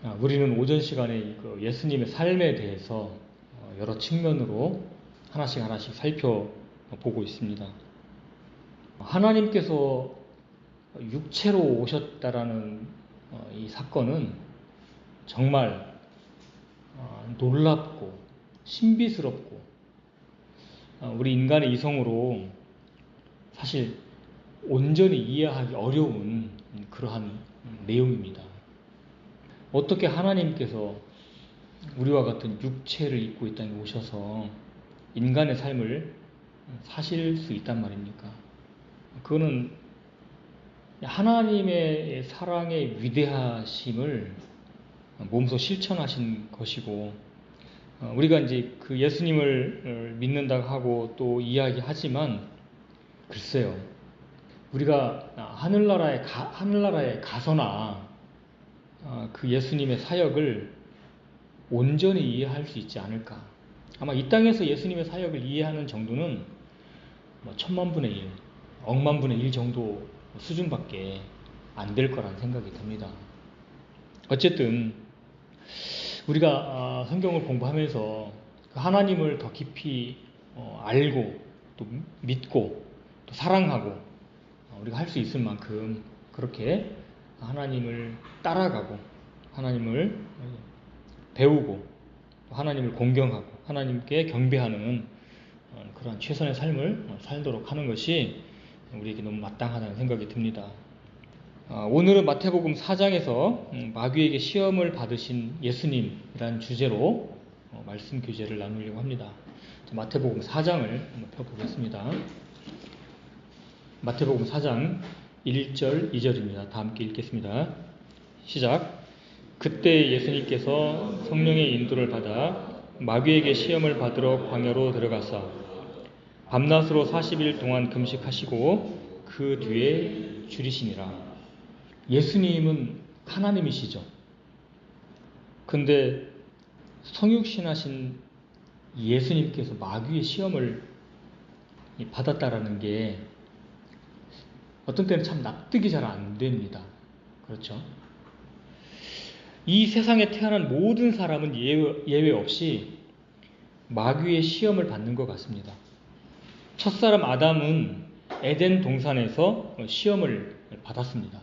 우리는 오전 시간에 그 예수님의 삶에 대해서 여러 측면으로 하나씩 살펴보고 있습니다. 하나님께서 육체로 오셨다라는 이 사건은 정말 놀랍고 신비스럽고 우리 인간의 이성으로 사실 온전히 이해하기 어려운 그러한 내용입니다. 어떻게 하나님께서 우리와 같은 육체를 입고 이 땅에 오셔서 인간의 삶을 사실 수 있단 말입니까? 그거는 하나님의 사랑의 위대하심을 몸소 실천하신 것이고, 우리가 이제 그 예수님을 믿는다고 하고 또 이야기하지만, 글쎄요, 우리가 하늘나라에 가서나 그 예수님의 사역을 온전히 이해할 수 있지 않을까. 아마 이 땅에서 예수님의 사역을 이해하는 정도는 1000만 분의 1, 억만 분의 1 정도 수준밖에 안 될 거라는 생각이 듭니다. 어쨌든 우리가 성경을 공부하면서 하나님을 더 깊이 알고 또 믿고 또 사랑하고 우리가 할 수 있을 만큼 그렇게 하나님을 따라가고 하나님을 배우고 하나님을 공경하고 하나님께 경배하는 그런 최선의 삶을 살도록 하는 것이 우리에게 너무 마땅하다는 생각이 듭니다. 오늘은 마태복음 4장에서 마귀에게 시험을 받으신 예수님이라는 주제로 말씀 교제를 나누려고 합니다. 마태복음 4장을 한번 펴보겠습니다. 마태복음 4장 1절 2절입니다. 다 함께 읽겠습니다. 시작. 그때 예수님께서 성령의 인도를 받아 마귀에게 시험을 받으러 광야로 들어가사 밤낮으로 40일 동안 금식하시고 그 뒤에 줄이시니라. 예수님은 하나님이시죠. 근데 성육신하신 예수님께서 마귀의 시험을 받았다라는 게 어떤 때는 참 납득이 잘 안 됩니다. 그렇죠? 이 세상에 태어난 모든 사람은 예외 없이 마귀의 시험을 받는 것 같습니다. 첫사람 아담은 에덴 동산에서 시험을 받았습니다.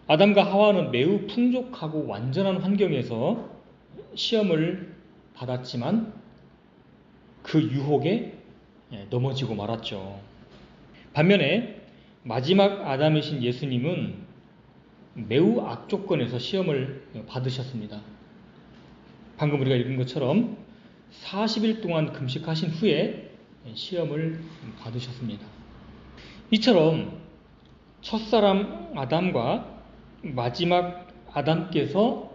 아담과 하와는 매우 풍족하고 완전한 환경에서 시험을 받았지만 그 유혹에 넘어지고 말았죠. 반면에 마지막 아담이신 예수님은 매우 악조건에서 시험을 받으셨습니다. 방금 우리가 읽은 것처럼 40일 동안 금식하신 후에 시험을 받으셨습니다. 이처럼 첫사람 아담과 마지막 아담께서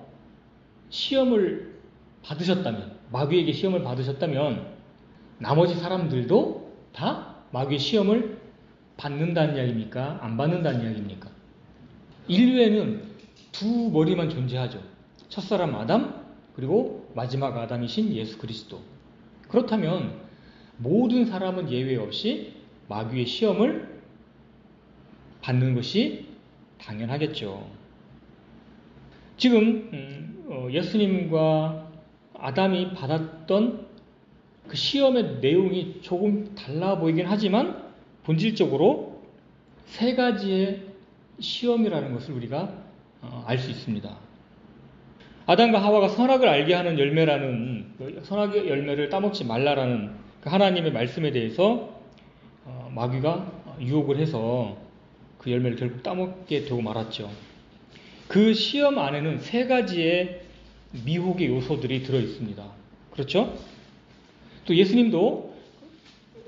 시험을 받으셨다면, 마귀에게 시험을 받으셨다면 나머지 사람들도 다 마귀의 시험을 받는다는 이야기입니까? 안 받는다는 이야기입니까? 인류에는 두 머리만 존재하죠. 첫사람 아담, 그리고 마지막 아담이신 예수 그리스도. 그렇다면 모든 사람은 예외 없이 마귀의 시험을 받는 것이 당연하겠죠. 지금 예수님과 아담이 받았던 그 시험의 내용이 조금 달라 보이긴 하지만 본질적으로 세 가지의 시험이라는 것을 우리가 알 수 있습니다. 아담과 하와가 선악을 알게 하는 열매라는, 선악의 열매를 따먹지 말라라는 그 하나님의 말씀에 대해서 마귀가 유혹을 해서 그 열매를 결국 따먹게 되고 말았죠. 그 시험 안에는 세 가지의 미혹의 요소들이 들어 있습니다. 그렇죠? 또 예수님도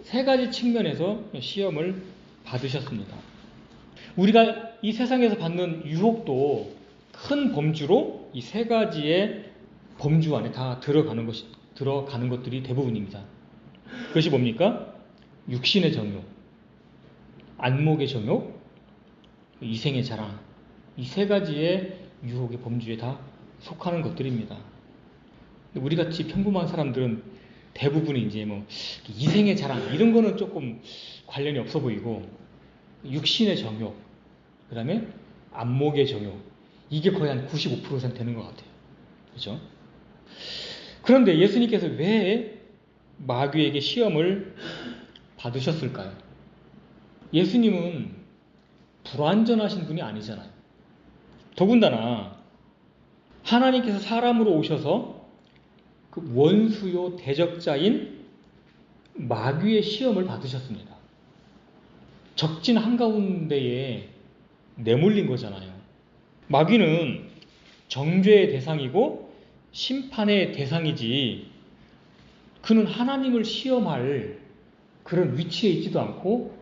세 가지 측면에서 시험을 받으셨습니다. 우리가 이 세상에서 받는 유혹도 큰 범주로 이 세 가지의 범주 안에 다 들어가는 것들이 대부분입니다. 그것이 뭡니까? 육신의 정욕, 안목의 정욕, 이생의 자랑. 이 세 가지의 유혹의 범주에 다 속하는 것들입니다. 우리같이 평범한 사람들은 대부분이 이제 이생의 자랑 이런 거는 조금 관련이 없어 보이고, 육신의 정욕, 그 다음에 안목의 정욕, 이게 거의 한 95% 되는 것 같아요. 그죠? 그런데 예수님께서 왜 마귀에게 시험을 받으셨을까요? 예수님은 불완전하신 분이 아니잖아요. 더군다나 하나님께서 사람으로 오셔서 그 원수요 대적자인 마귀의 시험을 받으셨습니다. 적진 한가운데에 내몰린 거잖아요. 마귀는 정죄의 대상이고 심판의 대상이지, 그는 하나님을 시험할 그런 위치에 있지도 않고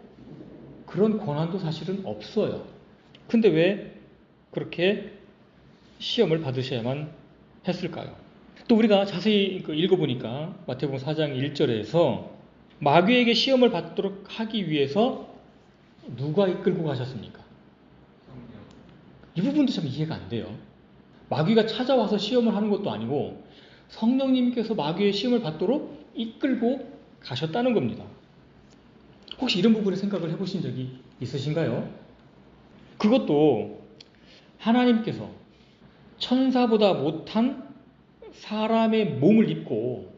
그런 권한도 사실은 없어요. 근데 왜 그렇게 시험을 받으셔야만 했을까요? 또 우리가 자세히 읽어보니까 마태복음 4장 1절에서 마귀에게 시험을 받도록 하기 위해서 누가 이끌고 가셨습니까? 이 부분도 참 이해가 안 돼요. 마귀가 찾아와서 시험을 하는 것도 아니고 성령님께서 마귀의 시험을 받도록 이끌고 가셨다는 겁니다. 혹시 이런 부분에 생각을 해보신 적이 있으신가요? 그것도 하나님께서 천사보다 못한 사람의 몸을 입고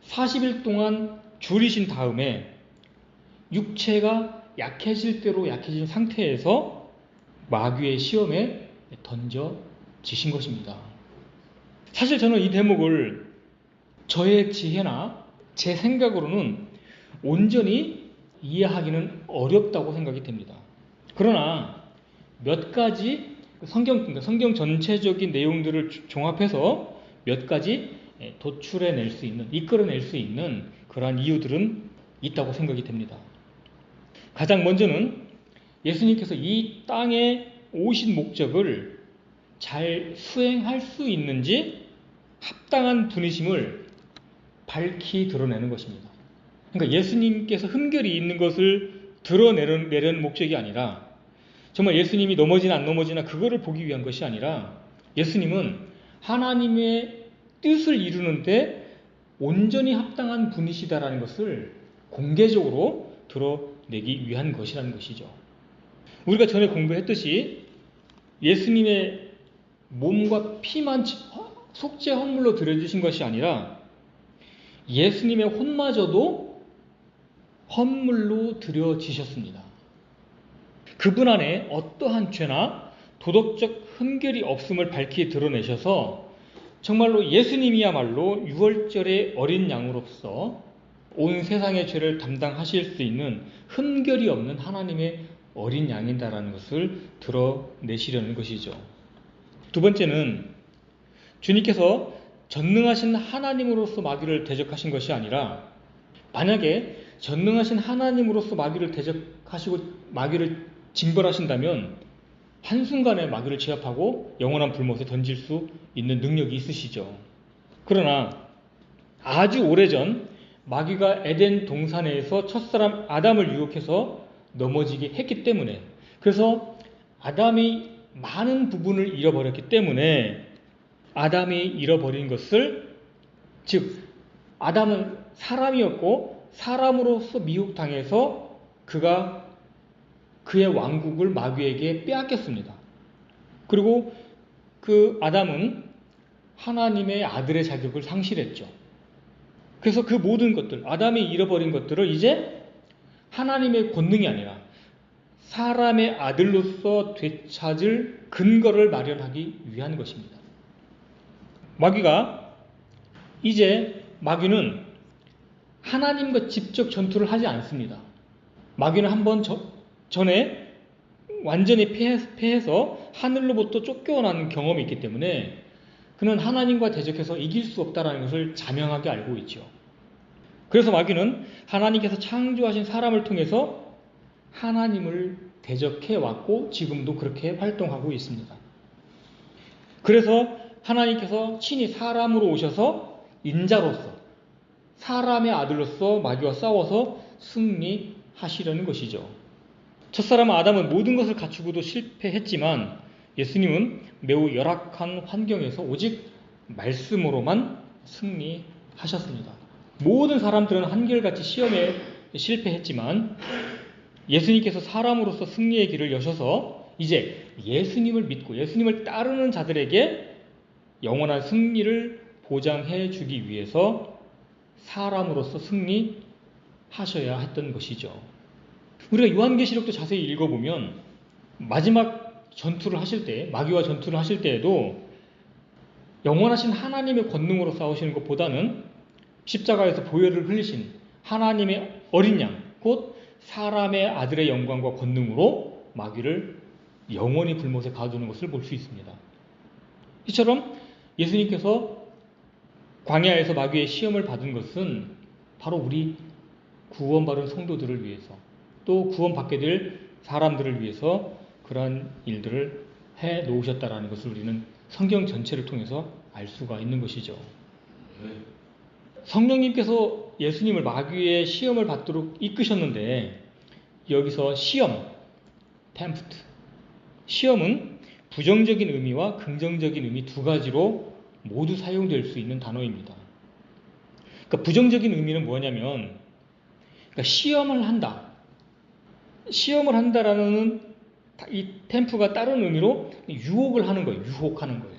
40일 동안 줄이신 다음에 육체가 약해질 대로 약해진 상태에서 마귀의 시험에 던져지신 것입니다. 사실 저는 이 대목을 저의 지혜나 제 생각으로는 온전히 이해하기는 어렵다고 생각이 됩니다. 그러나 몇 가지 성경 전체적인 내용들을 종합해서 몇 가지 도출해낼 수 있는, 이끌어낼 수 있는 그러한 이유들은 있다고 생각이 됩니다. 가장 먼저는 예수님께서 이 땅에 오신 목적을 잘 수행할 수 있는지 합당한 분이심을 밝히 드러내는 것입니다. 그러니까 예수님께서 흠결이 있는 것을 드러내려는 목적이 아니라, 정말 예수님이 넘어지나 안 넘어지나 그거를 보기 위한 것이 아니라, 예수님은 하나님의 뜻을 이루는데 온전히 합당한 분이시다라는 것을 공개적으로 드러내기 위한 것이라는 것이죠. 우리가 전에 공부했듯이 예수님의 몸과 피만 속죄 헌물로 드려주신 것이 아니라 예수님의 혼마저도 헌물로 드려지셨습니다. 그분 안에 어떠한 죄나 도덕적 흠결이 없음을 밝히 드러내셔서 정말로 예수님이야말로 유월절의 어린 양으로서 온 세상의 죄를 담당하실 수 있는 흠결이 없는 하나님의 어린 양이다라는 것을 드러내시려는 것이죠. 두 번째는 주님께서 전능하신 하나님으로서 마귀를 대적하신 것이 아니라, 만약에 전능하신 하나님으로서 마귀를 대적하시고 마귀를 징벌하신다면 한순간에 마귀를 제압하고 영원한 불못에 던질 수 있는 능력이 있으시죠. 그러나 아주 오래전 마귀가 에덴 동산에서 첫사람 아담을 유혹해서 넘어지게 했기 때문에, 그래서 아담이 많은 부분을 잃어버렸기 때문에 아담이 잃어버린 것을, 즉 아담은 사람이었고 사람으로서 미혹당해서 그가 그의 왕국을 마귀에게 빼앗겼습니다. 그리고 그 아담은 하나님의 아들의 자격을 상실했죠. 그래서 그 모든 것들, 아담이 잃어버린 것들을 이제 하나님의 권능이 아니라 사람의 아들로서 되찾을 근거를 마련하기 위한 것입니다. 마귀는 하나님과 직접 전투를 하지 않습니다. 마귀는 한번 전에 완전히 패해서 하늘로부터 쫓겨난 경험이 있기 때문에 그는 하나님과 대적해서 이길 수 없다는 것을 자명하게 알고 있죠. 그래서 마귀는 하나님께서 창조하신 사람을 통해서 하나님을 대적해 왔고 지금도 그렇게 활동하고 있습니다. 그래서 하나님께서 친히 사람으로 오셔서 인자로서 사람의 아들로서 마귀와 싸워서 승리하시려는 것이죠. 첫사람 아담은 모든 것을 갖추고도 실패했지만 예수님은 매우 열악한 환경에서 오직 말씀으로만 승리하셨습니다. 모든 사람들은 한결같이 시험에 실패했지만 예수님께서 사람으로서 승리의 길을 여셔서 이제 예수님을 믿고 예수님을 따르는 자들에게 영원한 승리를 보장해 주기 위해서 사람으로서 승리하셔야 했던 것이죠. 우리가 요한계시록도 자세히 읽어보면 마지막 전투를 하실 때, 마귀와 전투를 하실 때에도 영원하신 하나님의 권능으로 싸우시는 것보다는 십자가에서 보혈을 흘리신 하나님의 어린 양, 곧 사람의 아들의 영광과 권능으로 마귀를 영원히 불못에 가두는 것을 볼 수 있습니다. 이처럼 예수님께서 광야에서 마귀의 시험을 받은 것은 바로 우리 구원받은 성도들을 위해서, 또 구원받게 될 사람들을 위해서 그러한 일들을 해 놓으셨다라는 것을 우리는 성경 전체를 통해서 알 수가 있는 것이죠. 성령님께서 예수님을 마귀의 시험을 받도록 이끄셨는데, 여기서 시험, 템프트, 시험은 부정적인 의미와 긍정적인 의미 두 가지로 모두 사용될 수 있는 단어입니다. 그러니까 부정적인 의미는 뭐냐면, 그러니까 시험을 한다. 시험을 한다라는 이 템프가 다른 의미로 유혹을 하는 거예요. 유혹하는 거예요.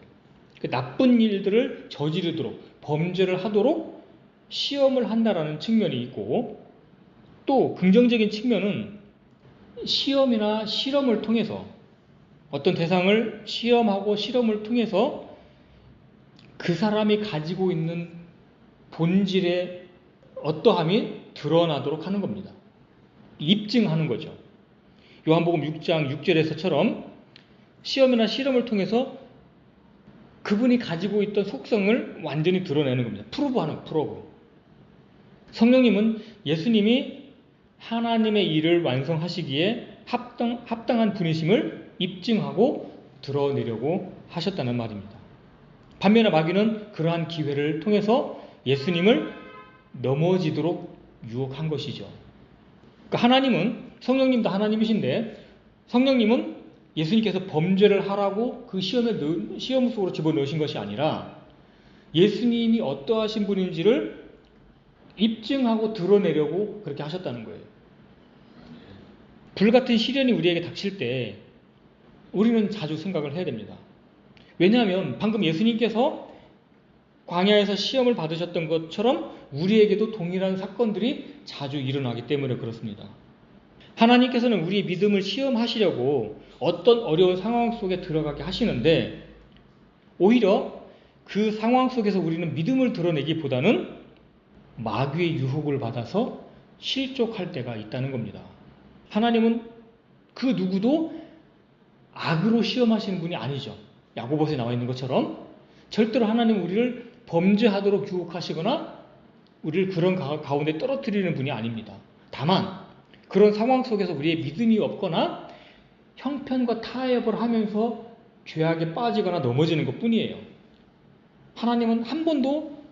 나쁜 일들을 저지르도록, 범죄를 하도록 시험을 한다라는 측면이 있고, 또 긍정적인 측면은 시험이나 실험을 통해서 어떤 대상을 시험하고 실험을 통해서 그 사람이 가지고 있는 본질의 어떠함이 드러나도록 하는 겁니다. 입증하는 거죠. 요한복음 6장 6절에서처럼 시험이나 실험을 통해서 그분이 가지고 있던 속성을 완전히 드러내는 겁니다. 프루브하는 거, 프로브. 성령님은 예수님이 하나님의 일을 완성하시기에 합당한 분이심을 입증하고 드러내려고 하셨다는 말입니다. 반면에 마귀는 그러한 기회를 통해서 예수님을 넘어지도록 유혹한 것이죠. 그러니까 하나님은, 성령님도 하나님이신데, 성령님은 예수님께서 범죄를 하라고 그 시험 속으로 집어넣으신 것이 아니라 예수님이 어떠하신 분인지를 입증하고 드러내려고 그렇게 하셨다는 거예요. 불같은 시련이 우리에게 닥칠 때 우리는 자주 생각을 해야 됩니다. 왜냐하면 방금 예수님께서 광야에서 시험을 받으셨던 것처럼 우리에게도 동일한 사건들이 자주 일어나기 때문에 그렇습니다. 하나님께서는 우리의 믿음을 시험하시려고 어떤 어려운 상황 속에 들어가게 하시는데, 오히려 그 상황 속에서 우리는 믿음을 드러내기보다는 마귀의 유혹을 받아서 실족할 때가 있다는 겁니다. 하나님은 그 누구도 악으로 시험하시는 분이 아니죠. 야고보서에 나와 있는 것처럼 절대로 하나님은 우리를 범죄하도록 유혹하시거나 우리를 그런 가운데 떨어뜨리는 분이 아닙니다. 다만 그런 상황 속에서 우리의 믿음이 없거나 형편과 타협을 하면서 죄악에 빠지거나 넘어지는 것뿐이에요. 하나님은 한 번도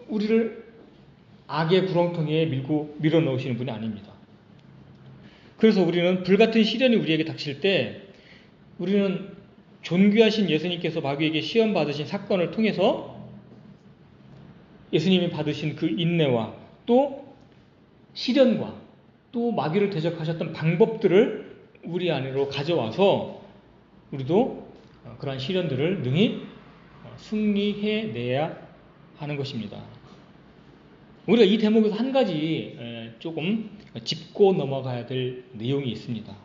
우리를 악의 구렁텅이에 밀어 넣으시는 분이 아닙니다. 그래서 우리는 불같은 시련이 우리에게 닥칠 때 우리는 존귀하신 예수님께서 마귀에게 시험 받으신 사건을 통해서 예수님이 받으신 그 인내와 또 시련과 또 마귀를 대적하셨던 방법들을 우리 안으로 가져와서 우리도 그러한 시련들을 능히 승리해내야 하는 것입니다. 우리가 이 대목에서 한 가지 조금 짚고 넘어가야 될 내용이 있습니다.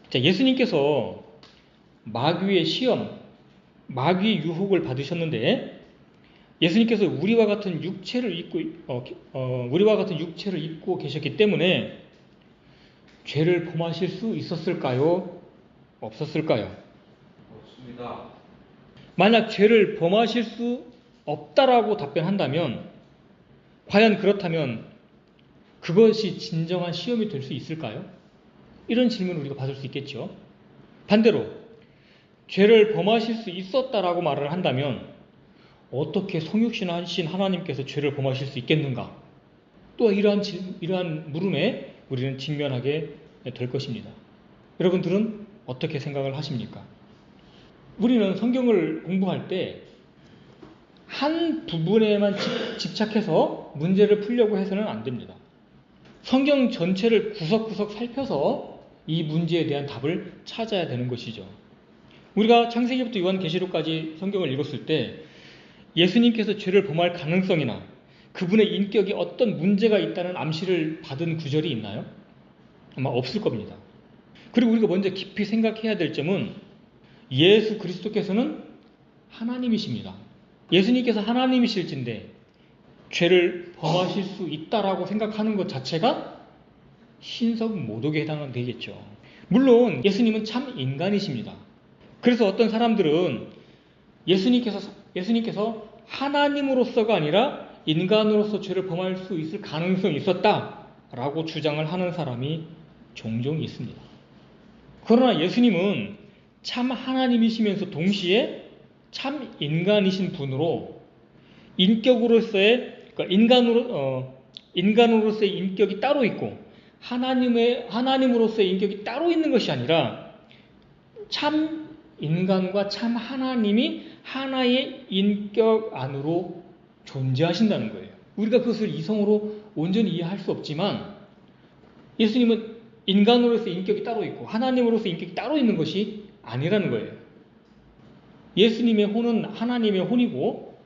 자, 예수님께서 마귀의 시험, 마귀의 유혹을 받으셨는데 예수님께서 우리와 같은 육체를 입고 계셨기 때문에 죄를 범하실 수 있었을까요? 없었을까요? 없습니다. 만약 죄를 범하실 수 없다라고 답변한다면, 과연 그렇다면 그것이 진정한 시험이 될 수 있을까요? 이런 질문을 우리가 받을 수 있겠죠. 반대로 죄를 범하실 수 있었다라고 말을 한다면 어떻게 성육신하신 하나님께서 죄를 범하실 수 있겠는가? 또 이러한 물음에 우리는 직면하게 될 것입니다. 여러분들은 어떻게 생각을 하십니까? 우리는 성경을 공부할 때 한 부분에만 집착해서 문제를 풀려고 해서는 안 됩니다. 성경 전체를 구석구석 살펴서 이 문제에 대한 답을 찾아야 되는 것이죠. 우리가 창세기부터 요한계시록까지 성경을 읽었을 때 예수님께서 죄를 범할 가능성이나 그분의 인격이 어떤 문제가 있다는 암시를 받은 구절이 있나요? 아마 없을 겁니다. 그리고 우리가 먼저 깊이 생각해야 될 점은 예수 그리스도께서는 하나님이십니다. 예수님께서 하나님이실진데 죄를 범하실 수 있다라고 생각하는 것 자체가 신성모독에 해당되겠죠. 물론 예수님은 참 인간이십니다. 그래서 어떤 사람들은 예수님께서 하나님으로서가 아니라 인간으로서 죄를 범할 수 있을 가능성이 있었다라고 주장을 하는 사람이 종종 있습니다. 그러나 예수님은 참 하나님이시면서 동시에 참 인간이신 분으로 인간으로서의 인격이 따로 있고 하나님으로서의 인격이 따로 있는 것이 아니라 참 인간과 참 하나님이 하나의 인격 안으로 존재하신다는 거예요. 우리가 그것을 이성으로 온전히 이해할 수 없지만 예수님은 인간으로서의 인격이 따로 있고 하나님으로서의 인격이 따로 있는 것이 아니라는 거예요. 예수님의 혼은 하나님의 혼이고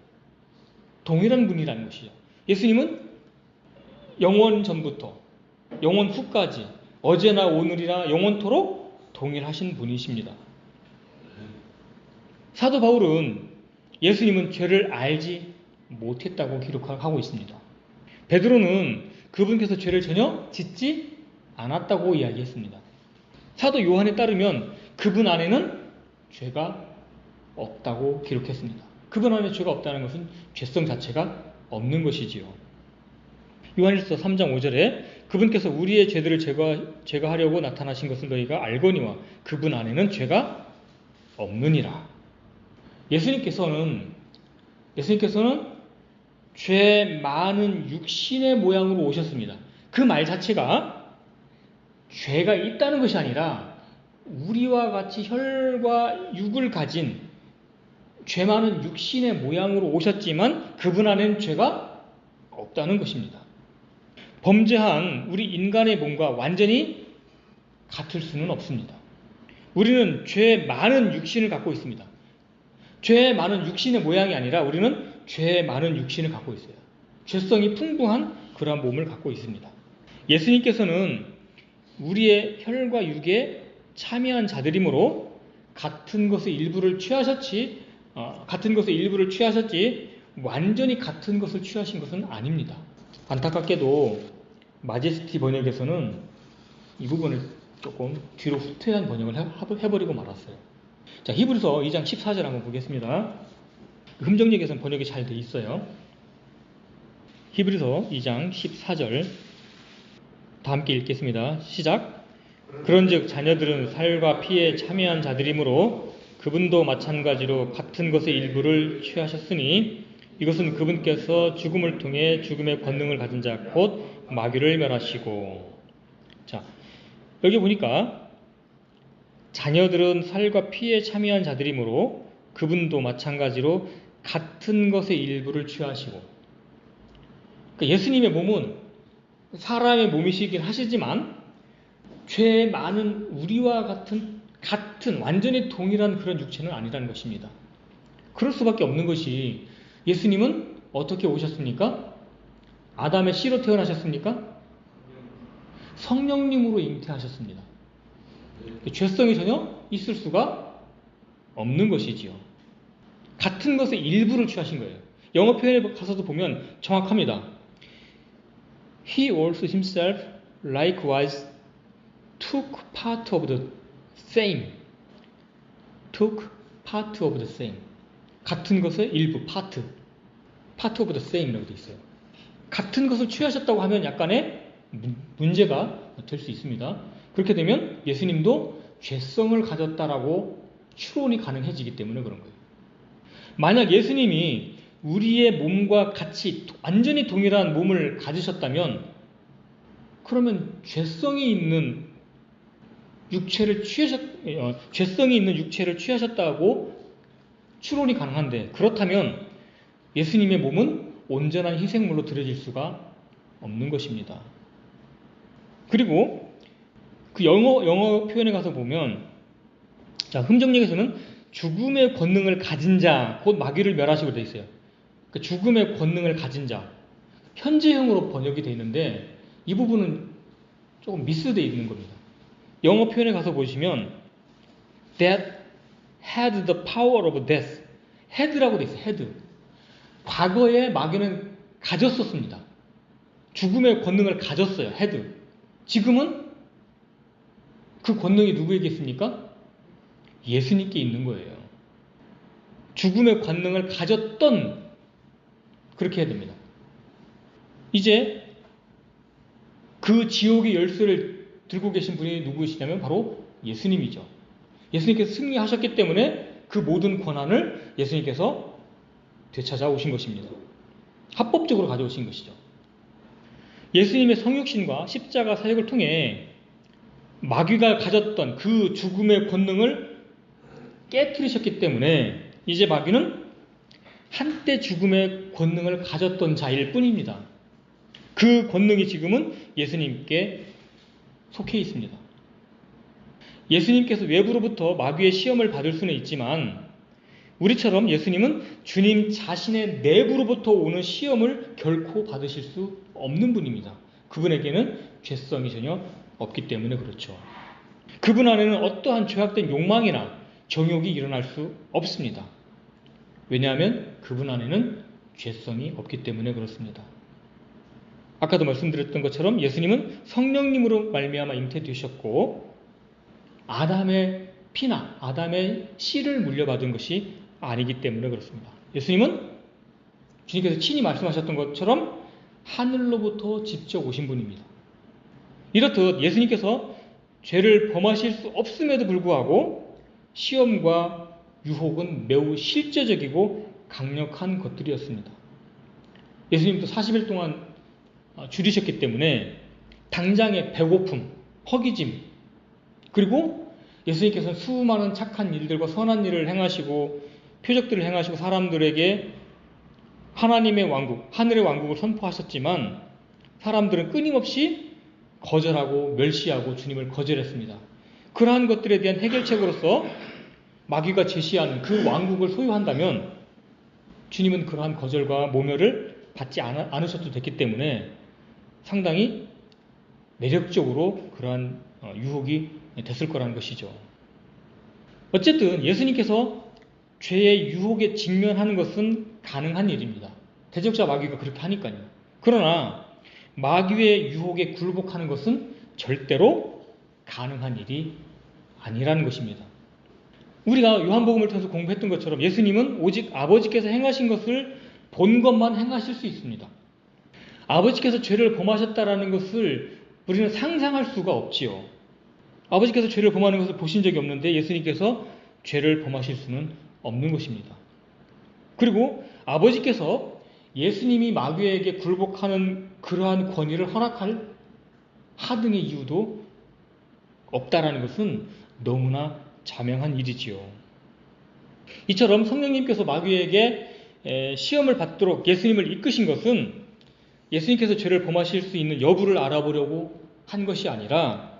동일한 분이라는 것이죠. 예수님은 영원 전부터 영원 후까지 어제나 오늘이나 영원토록 동일하신 분이십니다. 사도 바울은 예수님은 죄를 알지 못했다고 기록하고 있습니다. 베드로는 그분께서 죄를 전혀 짓지 않았다고 이야기했습니다. 사도 요한에 따르면 그분 안에는 죄가 없다고 기록했습니다. 그분 안에 죄가 없다는 것은 죄성 자체가 없는 것이지요. 요한일서 3장 5절에 그분께서 우리의 죄들을 제거하려고 나타나신 것을 너희가 알거니와 그분 안에는 죄가 없느니라. 예수님께서는 죄 많은 육신의 모양으로 오셨습니다. 그 말 자체가 죄가 있다는 것이 아니라 우리와 같이 혈과 육을 가진 죄 많은 육신의 모양으로 오셨지만 그분 안에는 죄가 없다는 것입니다. 범죄한 우리 인간의 몸과 완전히 같을 수는 없습니다. 우리는 죄 많은 육신을 갖고 있습니다. 죄 많은 육신의 모양이 아니라 우리는 죄 많은 육신을 갖고 있어요. 죄성이 풍부한 그러한 몸을 갖고 있습니다. 예수님께서는 우리의 혈과 육에 참여한 자들이므로 같은 것의 일부를 취하셨지 완전히 같은 것을 취하신 것은 아닙니다. 안타깝게도 마제스티 번역에서는 이 부분을 조금 뒤로 후퇴한 번역을 해버리고 말았어요. 자, 히브리서 2장 14절 한번 보겠습니다. 금정역에서는 번역이 잘 돼 있어요. 히브리서 2장 14절 다 함께 읽겠습니다. 시작. 그런즉 자녀들은 살과 피에 참여한 자들이므로 그분도 마찬가지로 같은 것의 일부를 취하셨으니 이것은 그분께서 죽음을 통해 죽음의 권능을 가진 자 곧 마귀를 멸하시고. 자, 여기 보니까 자녀들은 살과 피에 참여한 자들이므로 그분도 마찬가지로 같은 것의 일부를 취하시고. 그러니까 예수님의 몸은 사람의 몸이시긴 하시지만 죄 많은 우리와 같은 완전히 동일한 그런 육체는 아니라는 것입니다. 그럴 수밖에 없는 것이 예수님은 어떻게 오셨습니까? 아담의 씨로 태어나셨습니까? 성령님으로 잉태하셨습니다. 죄성이 전혀 있을 수가 없는 것이지요. 같은 것의 일부를 취하신 거예요. 영어 표현에 가서도 보면 정확합니다. He also himself likewise took part of the same. 같은 것의 일부, part of the same이라고 되어 있어요. 같은 것을 취하셨다고 하면 약간의 문제가 될 수 있습니다. 그렇게 되면 예수님도 죄성을 가졌다라고 추론이 가능해지기 때문에 그런 거예요. 만약 예수님이 우리의 몸과 같이 완전히 동일한 몸을 가지셨다면 그러면 죄성이 있는 육체를 취하셨다고 추론이 가능한데, 그렇다면 예수님의 몸은 온전한 희생물로 드려질 수가 없는 것입니다. 그리고 그 영어 표현에 가서 보면, 자, 흥정역에서는 죽음의 권능을 가진 자, 곧 마귀를 멸하시고 되어 있어요. 그 죽음의 권능을 가진 자, 현재형으로 번역이 되어 있는데 이 부분은 조금 미스되어 있는 겁니다. 영어 표현에 가서 보시면 that had the power of death, had라고 되어 있어요. had. 과거에 마귀는 가졌었습니다. 죽음의 권능을 가졌어요. had. 지금은 그 권능이 누구에게 있습니까? 예수님께 있는 거예요. 죽음의 권능을 가졌던, 그렇게 해야 됩니다. 이제 그 지옥의 열쇠를 들고 계신 분이 누구이시냐면 바로 예수님이죠. 예수님께서 승리하셨기 때문에 그 모든 권한을 예수님께서 되찾아 오신 것입니다. 합법적으로 가져오신 것이죠. 예수님의 성육신과 십자가 사역을 통해 마귀가 가졌던 그 죽음의 권능을 깨뜨리셨기 때문에 이제 마귀는 한때 죽음의 권능을 가졌던 자일 뿐입니다. 그 권능이 지금은 예수님께 속해 있습니다. 예수님께서 외부로부터 마귀의 시험을 받을 수는 있지만 우리처럼 예수님은 주님 자신의 내부로부터 오는 시험을 결코 받으실 수 없는 분입니다. 그분에게는 죄성이 전혀 없기 때문에 그렇죠. 그분 안에는 어떠한 죄악된 욕망이나 정욕이 일어날 수 없습니다. 왜냐하면 그분 안에는 죄성이 없기 때문에 그렇습니다. 아까도 말씀드렸던 것처럼 예수님은 성령님으로 말미암아 잉태되셨고 아담의 피나 아담의 씨를 물려받은 것이 아니기 때문에 그렇습니다. 예수님은 주님께서 친히 말씀하셨던 것처럼 하늘로부터 직접 오신 분입니다. 이렇듯 예수님께서 죄를 범하실 수 없음에도 불구하고 시험과 유혹은 매우 실제적이고 강력한 것들이었습니다. 예수님도 40일 동안 줄이셨기 때문에 당장의 배고픔, 허기짐, 그리고 예수님께서는 수많은 착한 일들과 선한 일을 행하시고 표적들을 행하시고 사람들에게 하나님의 왕국, 하늘의 왕국을 선포하셨지만 사람들은 끊임없이 거절하고 멸시하고 주님을 거절했습니다. 그러한 것들에 대한 해결책으로서 마귀가 제시하는 그 왕국을 소유한다면 주님은 그러한 거절과 모멸을 받지 않으셔도 됐기 때문에 상당히 매력적으로 그러한 유혹이 됐을 거라는 것이죠. 어쨌든 예수님께서 죄의 유혹에 직면하는 것은 가능한 일입니다. 대적자 마귀가 그렇게 하니까요. 그러나 마귀의 유혹에 굴복하는 것은 절대로 가능한 일이 아니라는 것입니다. 우리가 요한복음을 통해서 공부했던 것처럼 예수님은 오직 아버지께서 행하신 것을 본 것만 행하실 수 있습니다. 아버지께서 죄를 범하셨다라는 것을 우리는 상상할 수가 없지요. 아버지께서 죄를 범하는 것을 보신 적이 없는데 예수님께서 죄를 범하실 수는 없는 것입니다. 그리고 아버지께서 예수님이 마귀에게 굴복하는 그러한 권위를 허락할 하등의 이유도 없다라는 것은 너무나 자명한 일이지요. 이처럼 성령님께서 마귀에게 시험을 받도록 예수님을 이끄신 것은 예수님께서 죄를 범하실 수 있는 여부를 알아보려고 한 것이 아니라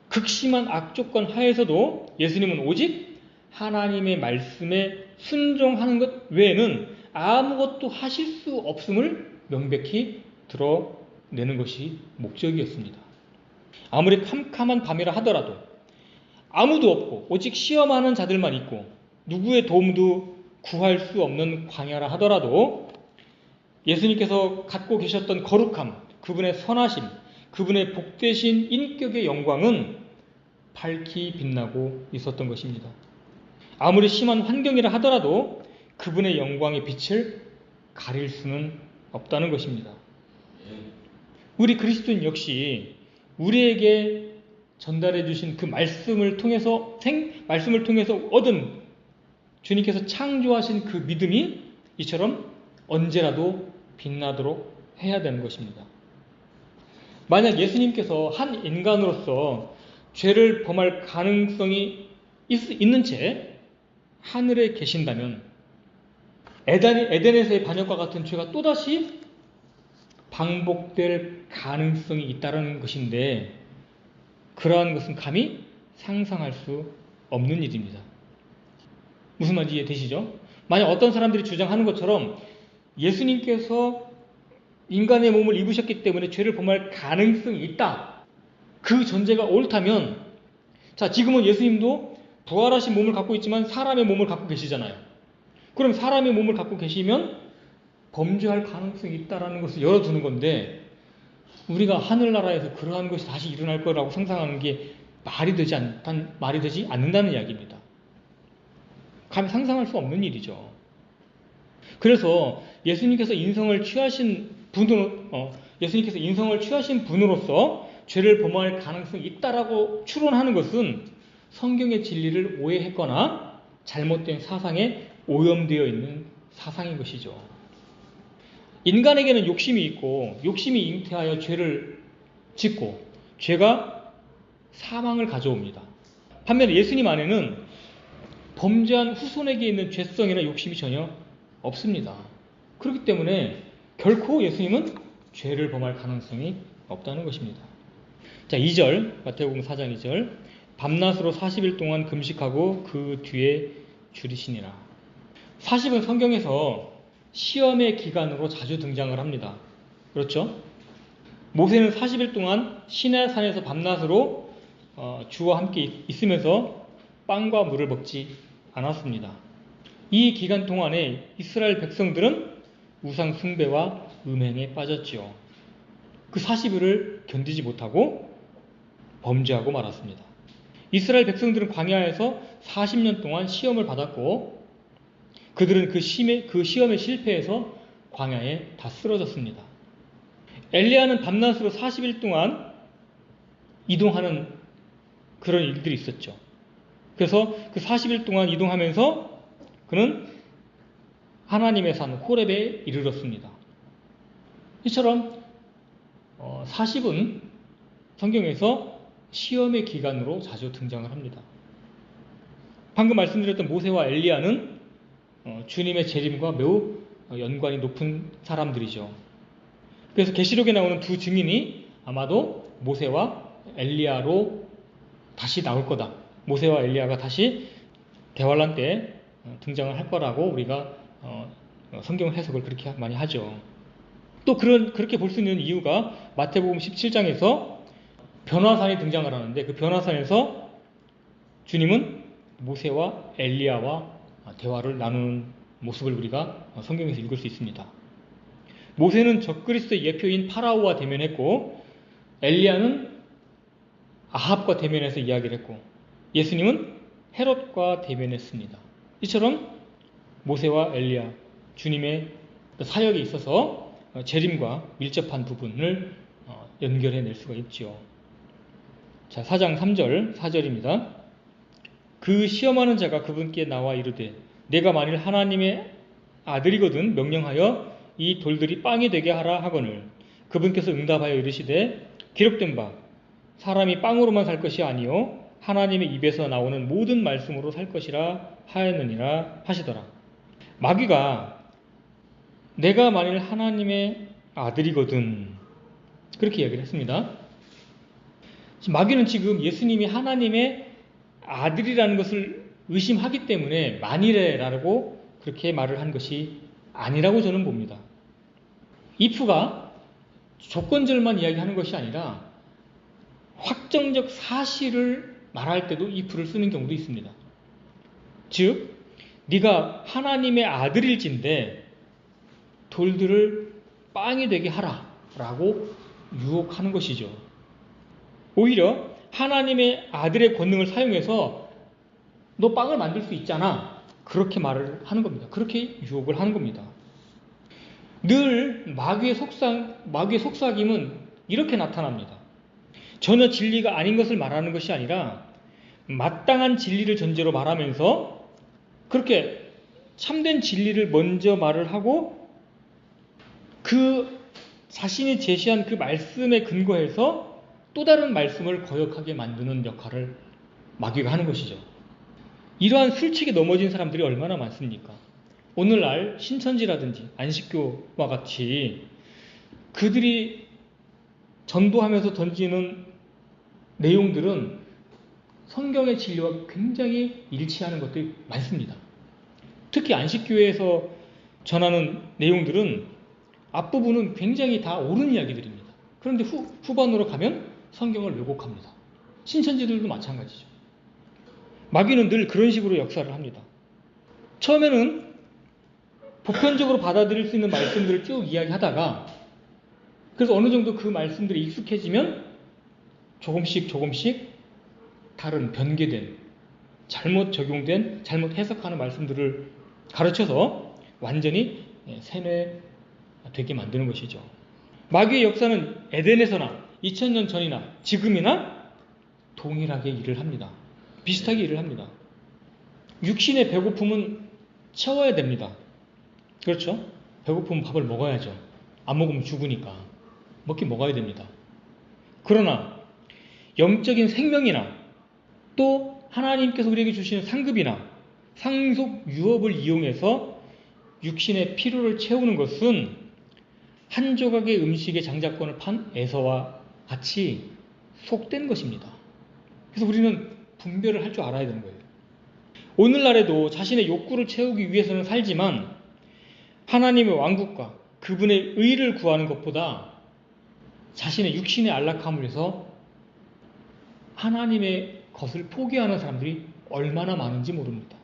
극심한 악조건 하에서도 예수님은 오직 하나님의 말씀에 순종하는 것 외에는 아무것도 하실 수 없음을 명백히 드러내는 것이 목적이었습니다. 아무리 캄캄한 밤이라 하더라도 아무도 없고 오직 시험하는 자들만 있고 누구의 도움도 구할 수 없는 광야라 하더라도 예수님께서 갖고 계셨던 거룩함, 그분의 선하심, 그분의 복되신 인격의 영광은 밝히 빛나고 있었던 것입니다. 아무리 심한 환경이라 하더라도 그분의 영광의 빛을 가릴 수는 없다는 것입니다. 우리 그리스도인 역시 우리에게 전달해 주신 그 말씀을 통해서 얻은 주님께서 창조하신 그 믿음이 이처럼 언제라도 빛나도록 해야 되는 것입니다. 만약 예수님께서 한 인간으로서 죄를 범할 가능성이 있는 채 하늘에 계신다면 에덴에서의 반역과 같은 죄가 또다시 반복될 가능성이 있다는 것인데 그러한 것은 감히 상상할 수 없는 일입니다. 무슨 말인지 이해되시죠? 만약 어떤 사람들이 주장하는 것처럼 예수님께서 인간의 몸을 입으셨기 때문에 죄를 범할 가능성이 있다. 그 전제가 옳다면, 자, 지금은 예수님도 부활하신 몸을 갖고 있지만 사람의 몸을 갖고 계시잖아요. 그럼 사람의 몸을 갖고 계시면 범죄할 가능성이 있다라는 것을 열어두는 건데, 우리가 하늘나라에서 그러한 것이 다시 일어날 거라고 상상하는 게 말이 되지 않는다는 이야기입니다. 감히 상상할 수 없는 일이죠. 그래서 예수님께서 인성을 취하신 분으로서 죄를 범할 가능성이 있다라고 추론하는 것은 성경의 진리를 오해했거나 잘못된 사상에 오염되어 있는 사상인 것이죠. 인간에게는 욕심이 있고 욕심이 잉태하여 죄를 짓고 죄가 사망을 가져옵니다. 반면에 예수님 안에는 범죄한 후손에게 있는 죄성이나 욕심이 전혀 없습니다. 그렇기 때문에 결코 예수님은 죄를 범할 가능성이 없다는 것입니다. 자, 2절, 마태복음 4장 2절. 밤낮으로 40일 동안 금식하고 그 뒤에 줄이시니라. 40은 성경에서 시험의 기간으로 자주 등장을 합니다. 그렇죠? 모세는 40일 동안 시내산에서 밤낮으로 주와 함께 있으면서 빵과 물을 먹지 않았습니다. 이 기간 동안에 이스라엘 백성들은 우상 숭배와 음행에 빠졌지요. 그 40일을 견디지 못하고 범죄하고 말았습니다. 이스라엘 백성들은 광야에서 40년 동안 시험을 받았고 그들은 그 시험에 실패해서 광야에 다 쓰러졌습니다. 엘리야는 밤낮으로 40일 동안 이동하는 그런 일들이 있었죠. 그래서 그 40일 동안 이동하면서 그는 하나님의 산 호렙에 이르렀습니다. 이처럼 40은 성경에서 시험의 기간으로 자주 등장을 합니다. 방금 말씀드렸던 모세와 엘리야는 주님의 재림과 매우 연관이 높은 사람들이죠. 그래서 계시록에 나오는 두 증인이 아마도 모세와 엘리야로 다시 나올 거다. 모세와 엘리야가 다시 대환란 때 등장을 할 거라고 우리가 성경 해석을 그렇게 많이 하죠. 또 그렇게 볼 수 있는 이유가 마태복음 17장에서 변화산이 등장을 하는데 그 변화산에서 주님은 모세와 엘리야와 대화를 나누는 모습을 우리가 성경에서 읽을 수 있습니다. 모세는 적그리스도의 예표인 파라오와 대면했고 엘리야는 아합과 대면해서 이야기를 했고 예수님은 헤롯과 대면했습니다. 이처럼 모세와 엘리야, 주님의 사역에 있어서 재림과 밀접한 부분을 연결해낼 수가 있죠. 자, 4장 3절, 4절입니다. 그 시험하는 자가 그분께 나와 이르되 내가 만일 하나님의 아들이거든 명령하여 이 돌들이 빵이 되게 하라 하거늘 그분께서 응답하여 이르시되 기록된 바 사람이 빵으로만 살 것이 아니요 하나님의 입에서 나오는 모든 말씀으로 살 것이라 하였느니라 하시더라. 마귀가 내가 만일 하나님의 아들이거든 그렇게 이야기를 했습니다. 마귀는 지금 예수님이 하나님의 아들이라는 것을 의심하기 때문에 만일에라고 그렇게 말을 한 것이 아니라고 저는 봅니다. if가 조건절만 이야기하는 것이 아니라 확정적 사실을 말할 때도 if를 쓰는 경우도 있습니다. 즉, 네가 하나님의 아들일진데 돌들을 빵이 되게 하라 라고 유혹하는 것이죠. 오히려 하나님의 아들의 권능을 사용해서 너 빵을 만들 수 있잖아 그렇게 말을 하는 겁니다. 그렇게 유혹을 하는 겁니다. 늘 마귀의 속삭임은 이렇게 나타납니다. 전혀 진리가 아닌 것을 말하는 것이 아니라 마땅한 진리를 전제로 말하면서 그렇게 참된 진리를 먼저 말을 하고 그 자신이 제시한 그 말씀에 근거해서 또 다른 말씀을 거역하게 만드는 역할을 마귀가 하는 것이죠. 이러한 술책에 넘어진 사람들이 얼마나 많습니까? 오늘날 신천지라든지 안식교와 같이 그들이 전도하면서 던지는 내용들은 성경의 진리와 굉장히 일치하는 것들이 많습니다. 특히 안식교회에서 전하는 내용들은 앞부분은 굉장히 다 옳은 이야기들입니다. 그런데 후반으로 가면 성경을 왜곡합니다. 신천지들도 마찬가지죠. 마귀는 늘 그런 식으로 역사를 합니다. 처음에는 보편적으로 받아들일 수 있는 말씀들을 쭉 이야기하다가, 그래서 어느 정도 그 말씀들이 익숙해지면 조금씩 다른 변개된, 잘못 적용된, 잘못 해석하는 말씀들을 가르쳐서 완전히 세뇌되게 만드는 것이죠. 마귀의 역사는 에덴에서나 2000년 전이나 지금이나 동일하게 일을 합니다. 비슷하게 일을 합니다. 육신의 배고픔은 채워야 됩니다. 그렇죠? 배고프면 밥을 먹어야죠. 안 먹으면 죽으니까 먹긴 먹어야 됩니다. 그러나 영적인 생명이나 또 하나님께서 우리에게 주시는 상급이나 상속 유업을 이용해서 육신의 필요를 채우는 것은 한 조각의 음식의 장자권을 판 에서와 같이 속된 것입니다. 그래서 우리는 분별을 할 줄 알아야 되는 거예요. 오늘날에도 자신의 욕구를 채우기 위해서는 살지만 하나님의 왕국과 그분의 의를 구하는 것보다 자신의 육신의 안락함을 위해서 하나님의 것을 포기하는 사람들이 얼마나 많은지 모릅니다.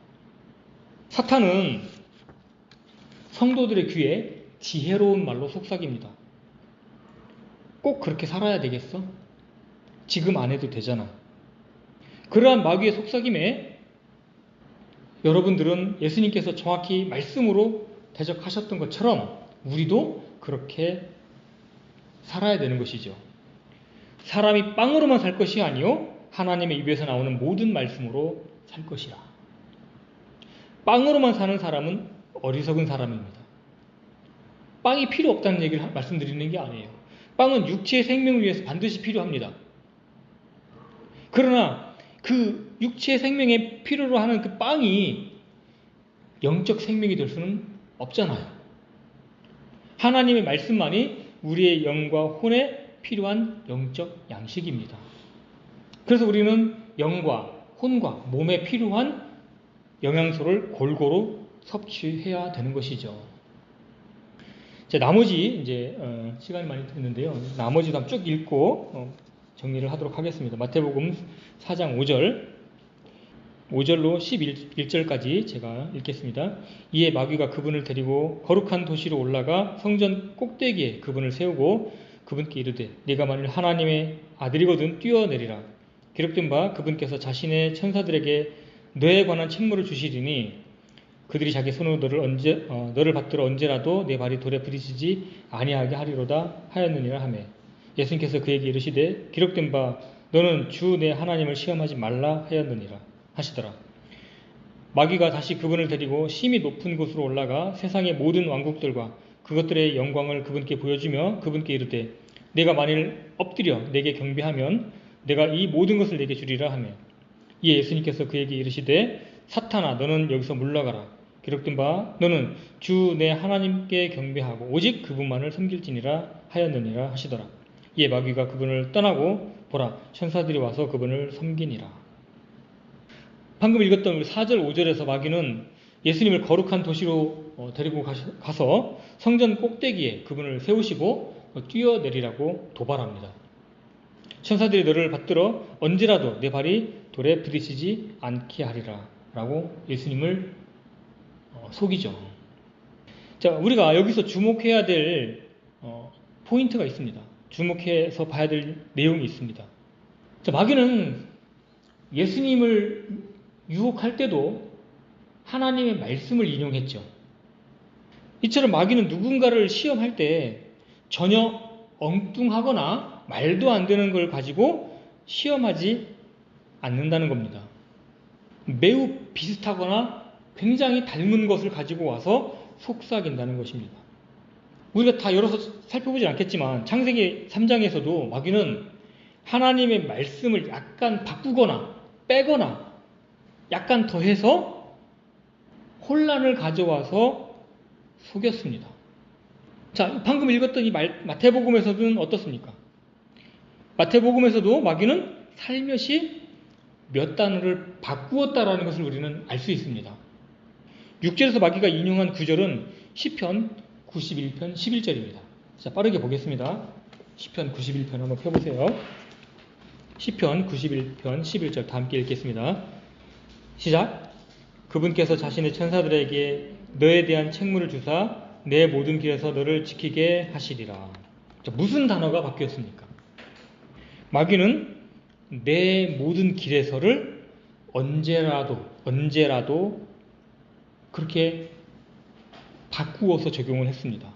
사탄은 성도들의 귀에 지혜로운 말로 속삭입니다. 꼭 그렇게 살아야 되겠어? 지금 안 해도 되잖아. 그러한 마귀의 속삭임에 여러분들은 예수님께서 정확히 말씀으로 대적하셨던 것처럼 우리도 그렇게 살아야 되는 것이죠. 사람이 빵으로만 살 것이 아니요 하나님의 입에서 나오는 모든 말씀으로 살 것이라. 빵으로만 사는 사람은 어리석은 사람입니다. 빵이 필요 없다는 얘기를 말씀드리는 게 아니에요. 빵은 육체의 생명을 위해서 반드시 필요합니다. 그러나 그 육체의 생명에 필요로 하는 그 빵이 영적 생명이 될 수는 없잖아요. 하나님의 말씀만이 우리의 영과 혼에 필요한 영적 양식입니다. 그래서 우리는 영과 혼과 몸에 필요한 영양소를 골고루 섭취해야 되는 것이죠. 나머지 시간이 많이 됐는데요. 나머지도 한번 쭉 읽고 정리를 하도록 하겠습니다. 마태복음 4장 5절로 11절까지 제가 읽겠습니다. 이에 마귀가 그분을 데리고 거룩한 도시로 올라가 성전 꼭대기에 그분을 세우고 그분께 이르되 네가 만일 하나님의 아들이거든 뛰어내리라. 기록된 바 그분께서 자신의 천사들에게 너에 관한 책무를 주시리니 그들이 자기 손으로 너를 받들어 언제라도 내 발이 돌에 부딪히지 아니하게 하리로다 하였느니라 하매 예수님께서 그에게 이르시되 기록된 바 너는 주 내 하나님을 시험하지 말라 하였느니라 하시더라. 마귀가 다시 그분을 데리고 심히 높은 곳으로 올라가 세상의 모든 왕국들과 그것들의 영광을 그분께 보여주며 그분께 이르되 내가 만일 엎드려 내게 경배하면 내가 이 모든 것을 내게 주리라 하며 이에 예수님께서 그에게 이르시되 사탄아 너는 여기서 물러가라. 기록된 바 너는 주 내 하나님께 경배하고 오직 그분만을 섬길지니라 하였느니라 하시더라. 이에 마귀가 그분을 떠나고 보라 천사들이 와서 그분을 섬기니라. 방금 읽었던 우리 4절 5절에서 마귀는 예수님을 거룩한 도시로 데리고 가서 성전 꼭대기에 그분을 세우시고 뛰어내리라고 도발합니다. 천사들이 너를 받들어 언제라도 내 발이 돌에 부딪히지 않게 하리라 라고 예수님을 속이죠. 자, 우리가 여기서 주목해야 될 포인트가 있습니다. 주목해서 봐야 될 내용이 있습니다. 자, 마귀는 예수님을 유혹할 때도 하나님의 말씀을 인용했죠. 이처럼 마귀는 누군가를 시험할 때 전혀 엉뚱하거나 말도 안 되는 걸 가지고 시험하지 않는다는 겁니다. 매우 비슷하거나 굉장히 닮은 것을 가지고 와서 속삭인다는 것입니다. 우리가 다 열어서 살펴보지 않겠지만 창세기 3장에서도 마귀는 하나님의 말씀을 약간 바꾸거나 빼거나 약간 더해서 혼란을 가져와서 속였습니다. 자, 방금 읽었던 이 마태복음에서는 어떻습니까? 마태복음에서도 마귀는 살며시 몇 단어를 바꾸었다라는 것을 우리는 알 수 있습니다. 6절에서 마귀가 인용한 구절은 시편 91편 11절입니다. 자, 빠르게 보겠습니다. 시편 91편 한번 펴보세요. 시편 91편 11절 다 함께 읽겠습니다. 시작. 그분께서 자신의 천사들에게 너에 대한 책무를 주사 내 모든 길에서 너를 지키게 하시리라. 자, 무슨 단어가 바뀌었습니까? 마귀는 내 모든 길에서를 언제라도 그렇게 바꾸어서 적용을 했습니다.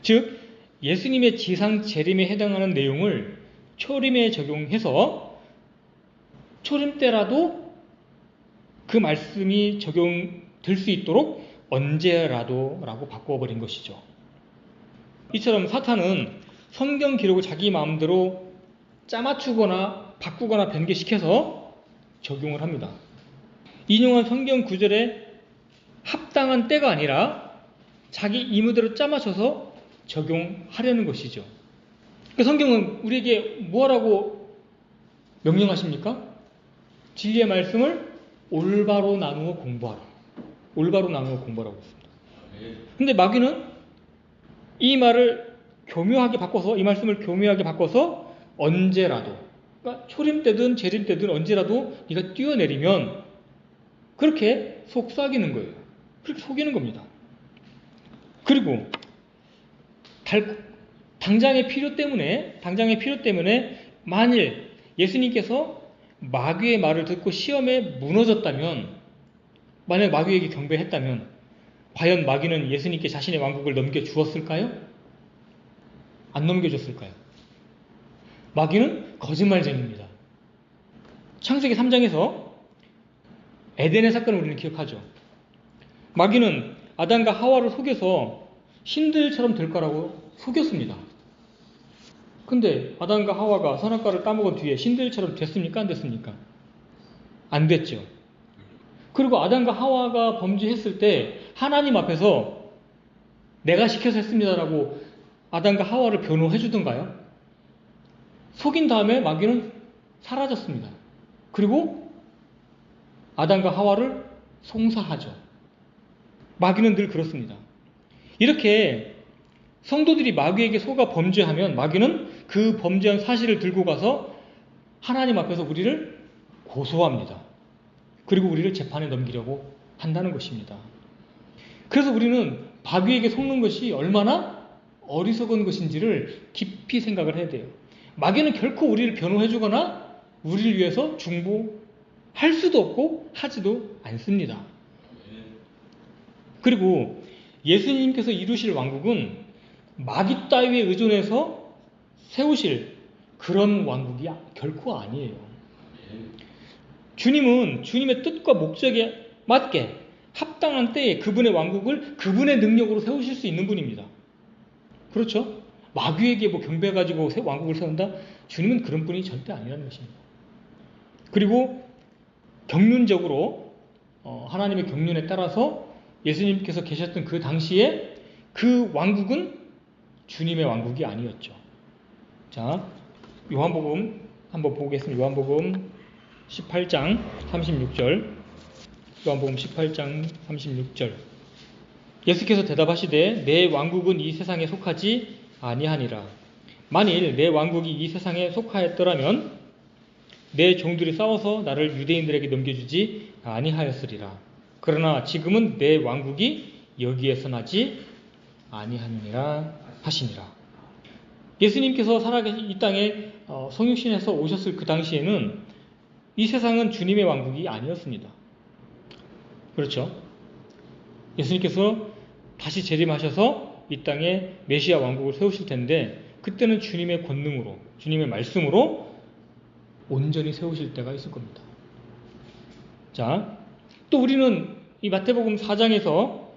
즉 예수님의 지상 재림에 해당하는 내용을 초림에 적용해서 초림 때라도 그 말씀이 적용될 수 있도록 언제라도라고 바꿔버린 것이죠. 이처럼 사탄은 성경 기록을 자기 마음대로 짜맞추거나 바꾸거나 변개시켜서 적용을 합니다. 인용한 성경 구절에 합당한 때가 아니라 자기 임의대로 짜맞춰서 적용하려는 것이죠. 그러니까 성경은 우리에게 뭐라고 명령하십니까? 진리의 말씀을 올바로 나누어 공부하라. 올바로 나누어 공부하라고 했습니다. 근데 마귀는 이 말을 교묘하게 바꿔서, 이 말씀을 교묘하게 바꿔서 언제라도, 그러니까 초림 때든 재림 때든 언제라도 네가 뛰어내리면 그렇게 속삭이는 거예요. 그렇게 속이는 겁니다. 그리고 당장의 필요 때문에 만일 예수님께서 마귀의 말을 듣고 시험에 무너졌다면, 만약 마귀에게 경배했다면 과연 마귀는 예수님께 자신의 왕국을 넘겨주었을까요? 안 넘겨줬을까요? 마귀는 거짓말쟁이입니다. 창세기 3장에서 에덴의 사건을 우리는 기억하죠. 마귀는 아담과 하와를 속여서 신들처럼 될 거라고 속였습니다. 근데 아담과 하와가 선악과를 따먹은 뒤에 신들처럼 됐습니까? 안 됐습니까? 안 됐죠. 그리고 아담과 하와가 범죄했을 때 하나님 앞에서 내가 시켜서 했습니다라고 아담과 하와를 변호해 주던가요? 속인 다음에 마귀는 사라졌습니다. 그리고 아담과 하와를 송사하죠. 마귀는 늘 그렇습니다. 이렇게 성도들이 마귀에게 속아 범죄하면 마귀는 그 범죄한 사실을 들고 가서 하나님 앞에서 우리를 고소합니다. 그리고 우리를 재판에 넘기려고 한다는 것입니다. 그래서 우리는 마귀에게 속는 것이 얼마나 어리석은 것인지를 깊이 생각을 해야 돼요. 마귀는 결코 우리를 변호해주거나 우리를 위해서 중보할 수도 없고 하지도 않습니다. 그리고 예수님께서 이루실 왕국은 마귀 따위에 의존해서 세우실 그런 왕국이 결코 아니에요. 주님은 주님의 뜻과 목적에 맞게 합당한 때에 그분의 왕국을 그분의 능력으로 세우실 수 있는 분입니다. 그렇죠? 마귀에게 경배해가지고 왕국을 세운다? 주님은 그런 분이 절대 아니라는 것입니다. 그리고 경륜적으로 하나님의 경륜에 따라서 예수님께서 계셨던 그 당시에 그 왕국은 주님의 왕국이 아니었죠. 자, 요한복음 한번 보겠습니다. 요한복음 18장 36절. 요한복음 18장 36절. 예수께서 대답하시되 내 왕국은 이 세상에 속하지 아니하니라. 만일 내 왕국이 이 세상에 속하였더라면 내 종들이 싸워서 나를 유대인들에게 넘겨주지 아니하였으리라. 그러나 지금은 내 왕국이 여기에서 나지 아니하니라 하시니라. 예수님께서 살아계신 이 땅에 성육신에서 오셨을 그 당시에는 이 세상은 주님의 왕국이 아니었습니다. 그렇죠? 예수님께서 다시 재림하셔서 이 땅에 메시아 왕국을 세우실 텐데 그때는 주님의 권능으로, 주님의 말씀으로 온전히 세우실 때가 있을 겁니다. 자, 또 우리는 이 마태복음 4장에서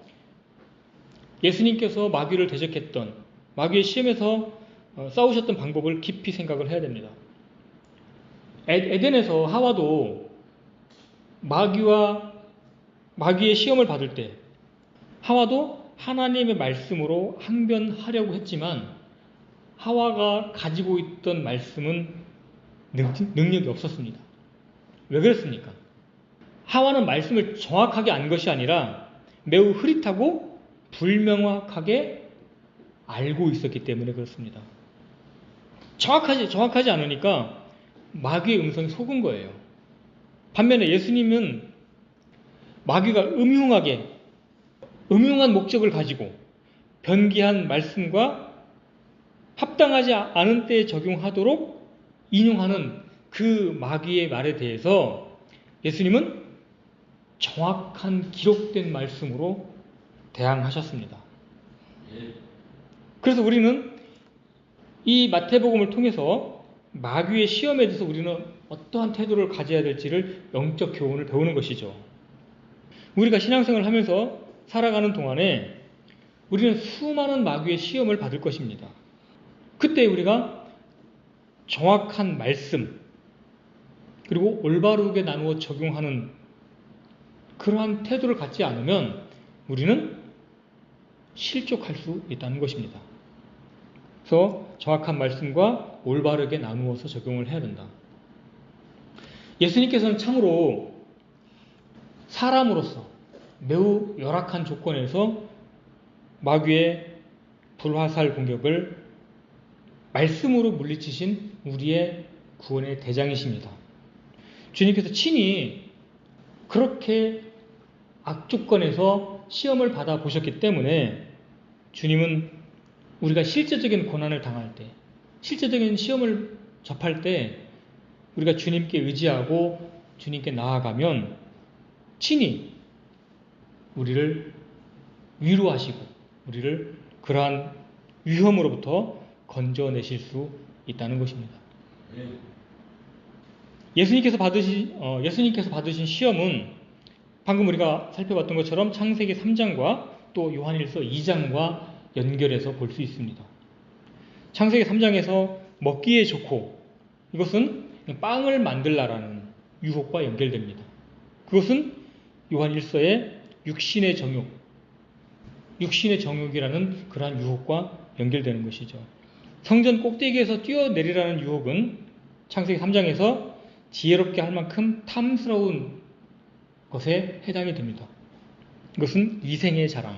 예수님께서 마귀를 대적했던, 마귀의 시험에서 싸우셨던 방법을 깊이 생각을 해야 됩니다. 에덴에서 하와도 마귀의 시험을 받을 때 하와도 하나님의 말씀으로 항변하려고 했지만 하와가 가지고 있던 말씀은 능력이 없었습니다. 왜 그랬습니까? 하와는 말씀을 정확하게 안 것이 아니라 매우 흐릿하고 불명확하게 알고 있었기 때문에 그렇습니다. 정확하지 않으니까 마귀의 음성이 속은 거예요. 반면에 예수님은 마귀가 음흉한 목적을 가지고 변기한 말씀과 합당하지 않은 때에 적용하도록 인용하는 그 마귀의 말에 대해서 예수님은 정확한 기록된 말씀으로 대항하셨습니다. 그래서 우리는 이 마태복음을 통해서 마귀의 시험에 대해서 우리는 어떠한 태도를 가져야 될지를 영적 교훈을 배우는 것이죠. 우리가 신앙생활을 하면서 살아가는 동안에 우리는 수많은 마귀의 시험을 받을 것입니다. 그때 우리가 정확한 말씀 그리고 올바르게 나누어 적용하는 그러한 태도를 갖지 않으면 우리는 실족할 수 있다는 것입니다. 그래서 정확한 말씀과 올바르게 나누어서 적용을 해야 된다. 예수님께서는 참으로 사람으로서 매우 열악한 조건에서 마귀의 불화살 공격을 말씀으로 물리치신 우리의 구원의 대장이십니다. 주님께서 친히 그렇게 악조건에서 시험을 받아보셨기 때문에 주님은 우리가 실제적인 고난을 당할 때, 실제적인 시험을 접할 때 우리가 주님께 의지하고 주님께 나아가면 친히 우리를 위로하시고 우리를 그러한 위험으로부터 건져내실 수 있다는 것입니다. 예수님께서 받으신 시험은 방금 우리가 살펴봤던 것처럼 창세기 3장과 또 요한일서 2장과 연결해서 볼 수 있습니다. 창세기 3장에서 먹기에 좋고 이것은 빵을 만들라라는 유혹과 연결됩니다. 그것은 요한일서의 육신의 정욕이라는 그러한 유혹과 연결되는 것이죠. 성전 꼭대기에서 뛰어내리라는 유혹은 창세기 3장에서 지혜롭게 할 만큼 탐스러운 것에 해당이 됩니다. 이것은 이생의 자랑,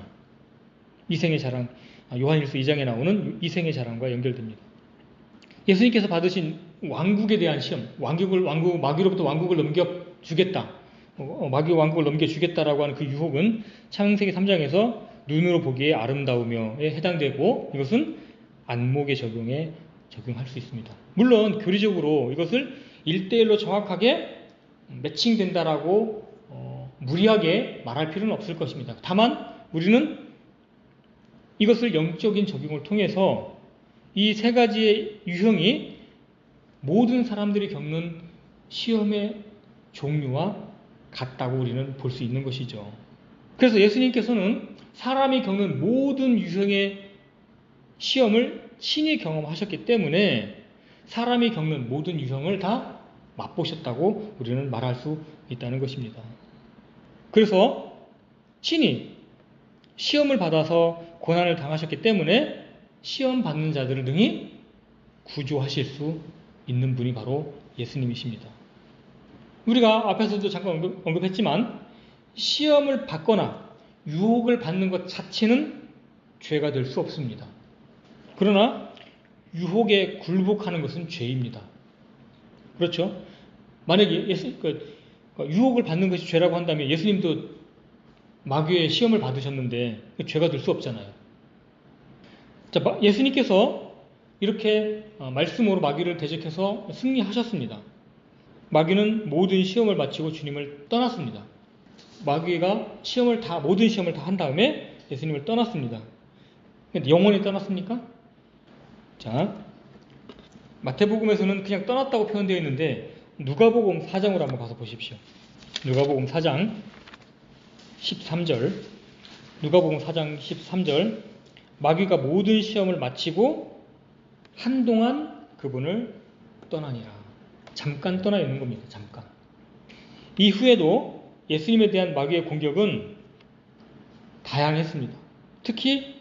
요한일서 2장에 나오는 이생의 자랑과 연결됩니다. 예수님께서 받으신 왕국에 대한 시험, 마귀로부터 왕국을 넘겨주겠다, 마귀 왕국을 넘겨주겠다라고 하는 그 유혹은 창세기 3장에서 눈으로 보기에 아름다우며에 해당되고 이것은 안목의 적용할 수 있습니다. 물론 교리적으로 이것을 1대1로 정확하게 매칭된다라고 무리하게 말할 필요는 없을 것입니다. 다만 우리는 이것을 영적인 적용을 통해서 이 세 가지의 유형이 모든 사람들이 겪는 시험의 종류와 같다고 우리는 볼 수 있는 것이죠. 그래서 예수님께서는 사람이 겪는 모든 유형의 시험을 친히 경험하셨기 때문에 사람이 겪는 모든 유형을 다 맛보셨다고 우리는 말할 수 있다는 것입니다. 그래서 친히 시험을 받아서 고난을 당하셨기 때문에 시험 받는 자들을 능히 구조하실 수 있는 분이 바로 예수님이십니다. 우리가 앞에서도 잠깐 언급했지만 시험을 받거나 유혹을 받는 것 자체는 죄가 될 수 없습니다. 그러나 유혹에 굴복하는 것은 죄입니다. 그렇죠? 만약에 유혹을 받는 것이 죄라고 한다면 예수님도 마귀의 시험을 받으셨는데 죄가 될 수 없잖아요. 자, 예수님께서 이렇게 말씀으로 마귀를 대적해서 승리하셨습니다. 마귀는 모든 시험을 마치고 주님을 떠났습니다. 마귀가 모든 시험을 다 한 다음에 예수님을 떠났습니다. 근데 영원히 떠났습니까? 자, 마태복음에서는 그냥 떠났다고 표현되어 있는데 누가복음 4장으로 한번 가서 보십시오. 누가복음 4장 13절. 누가복음 4장 13절. 마귀가 모든 시험을 마치고 한동안 그분을 떠나니라. 잠깐 떠나 있는 겁니다. 잠깐. 이후에도 예수님에 대한 마귀의 공격은 다양했습니다. 특히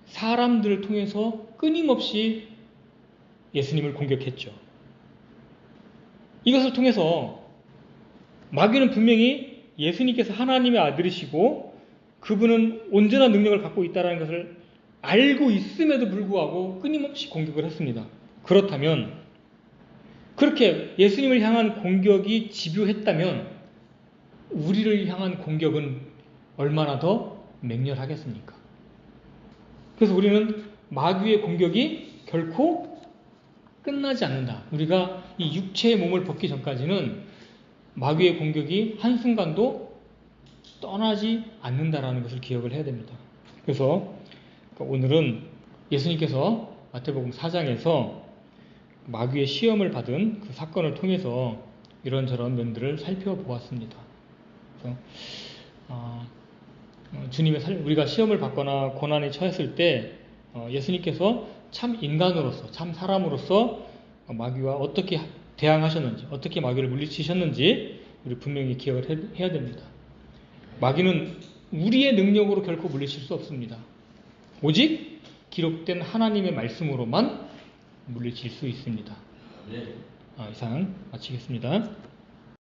사람들을 통해서 끊임없이 예수님을 공격했죠. 이것을 통해서 마귀는 분명히 예수님께서 하나님의 아들이시고 그분은 온전한 능력을 갖고 있다는 것을 알고 있음에도 불구하고 끊임없이 공격을 했습니다. 그렇다면 그렇게 예수님을 향한 공격이 집요했다면 우리를 향한 공격은 얼마나 더 맹렬하겠습니까? 그래서 우리는 마귀의 공격이 결코 끝나지 않는다. 우리가 이 육체의 몸을 벗기 전까지는 마귀의 공격이 한순간도 떠나지 않는다라는 것을 기억을 해야 됩니다. 그래서 오늘은 예수님께서 마태복음 4장에서 마귀의 시험을 받은 그 사건을 통해서 이런저런 면들을 살펴보았습니다. 그래서 우리가 시험을 받거나 고난에 처했을 때 예수님께서 참 인간으로서, 참 사람으로서 마귀와 어떻게 대항하셨는지, 어떻게 마귀를 물리치셨는지 우리 분명히 기억을 해야 됩니다. 마귀는 우리의 능력으로 결코 물리칠 수 없습니다. 오직 기록된 하나님의 말씀으로만 물리칠 수 있습니다. 이상 마치겠습니다.